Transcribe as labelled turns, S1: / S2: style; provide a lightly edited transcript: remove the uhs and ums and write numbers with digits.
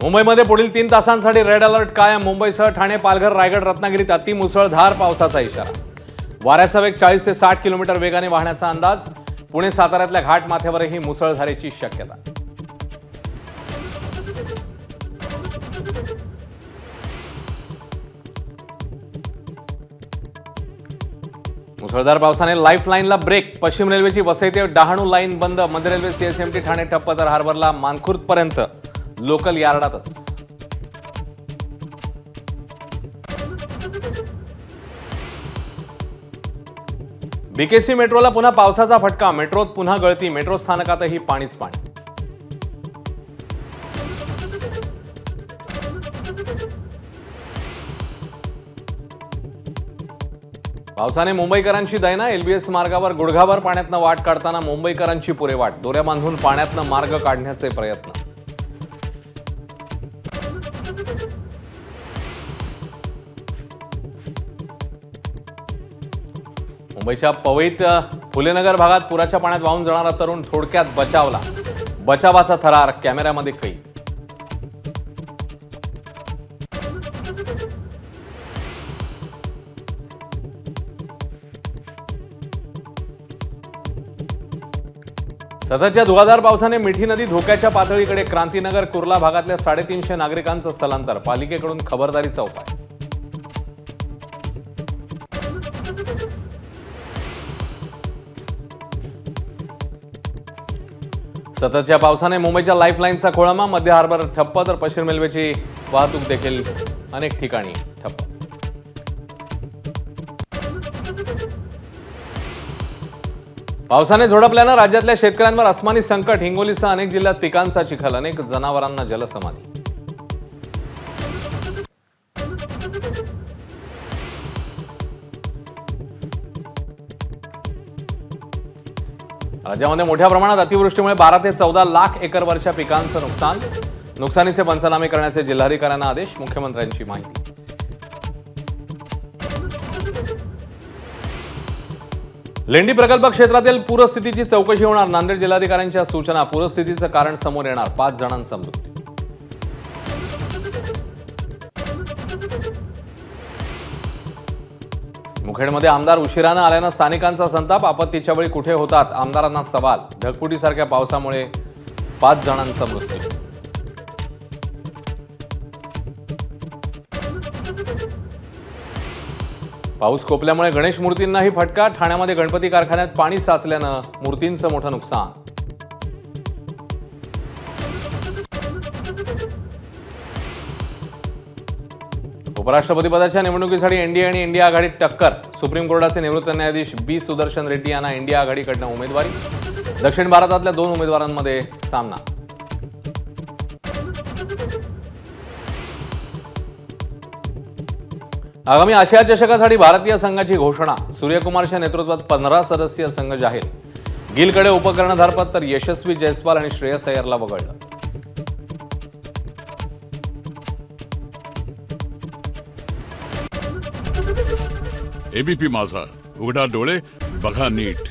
S1: मुंबईमध्ये पुढील 3 तासांसाठी रेड अलर्ट कायम। मुंबईसह ठाणे, पालघर, रायगड, रत्नागिरीत अतिमुसळधार पावसाचा इशारा। वाऱ्याचा वेग 40 ते 60 किलोमीटर वेगाने वाहण्याचा अंदाज। पुणे, साताऱ्यातल्या घाट माथ्यावरही मुसळधारेची शक्यता। मुसळधार पावसाने लाईफलाईनला ब्रेक। पश्चिम रेल्वेची वसई ते डहाणू लाईन बंद। मध्य रेल्वे सीएसएमटी ठाणे ठप्प, तर हार्बरला मानखुर्दपर्यंत लोकल यार्डातच। बीकेसी मेट्रोला पुन्हा पावसाचा फटका। मेट्रोत पुन्हा गळती। मेट्रो स्थानकातही पाणीच पाणी। पावसाने मुंबईकरांची दैना। एलबीएस मार्गावर गुडघाभर पाण्यातनं वाट काढताना मुंबईकरांची पुरेवाट। दोऱ्या बांधून पाण्यातनं मार्ग काढण्याचे प्रयत्न। मुंबईच्या पवईत फुलेनगर भागात पुराच्या पाण्यात वाहून जाणारा तरुण थोडक्यात बचावला। बचावाचा थरार कॅमेऱ्यामध्ये कैद। सततच्या धुवाधार पावसाने मिठी नदी धोक्याच्या पातळीकडे। क्रांतीनगर, कुर्ला भागातल्या 350 नागरिकांचं स्थलांतर। पालिकेकडून खबरदारीचा उपाय। सततच्या पावसाने मुंबईच्या लाईफलाईनचा खोळंबा। मध्य हार्बर ठप्प, तर पश्चिम रेल्वेची वाहतूक देखील अनेक ठिकाणी ठप्प। पावसाने झोडपल्यानं राज्यातल्या शेतकऱ्यांवर अस्मानी संकट। हिंगोलीसह अनेक जिल्ह्यात पिकांचा चिखल। अनेक जनावरांना जलसमाधी। राज्यामध्ये मोठ्या प्रमाणात अतिवृष्टीमुळे 12 ते 14 लाख एकरवरच्या पिकांचं नुकसान। नुकसानीचे पंचनामे करण्याचे जिल्हाधिकाऱ्यांना आदेश। मुख्यमंत्र्यांची माहिती। लेंडी प्रकल्प क्षेत्रातील पूरस्थितीची चौकशी होणार। नांदेड जिल्हाधिकाऱ्यांच्या सूचना। पूरस्थितीचं कारण समोर येणार। 5 जणांचा मृत्यू। मुखेडमध्ये आमदार उशिरानं आल्यानं स्थानिकांचा संताप। आपत्तीच्या वेळी कुठे होतात आमदारांना सवाल। ढगफुटीसारख्या पावसामुळे 5 जणांचा मृत्यू। पाऊस कोपल्यामुळे गणेश मूर्तींनाही फटका। ठाण्यामध्ये गणपती कारखान्यात पाणी साचल्यानं मूर्तींचं मोठं नुकसान। उपराष्ट्रपतीपदाच्या निवडणुकीसाठी एनडीए आणि इंडिया आघाडीत टक्कर। सुप्रीम कोर्टाचे निवृत्त न्यायाधीश बी सुदर्शन रेड्डी यांना इंडिया आघाडीकडनं उमेदवारी। दक्षिण भारतातल्या 2 उमेदवारांमध्ये सामना। आगामी आशिया चषकासाठी भारतीय संघाची घोषणा। सूर्यकुमारच्या नेतृत्वात 15 सदस्यीय संघ जाहीर। गिलकडे उपकर्णधारपद, तर यशस्वी जयस्वाल आणि श्रेयस अय्यरला वगळलं।
S2: एबीपी माझा, उघडा डोळे बघा नीट।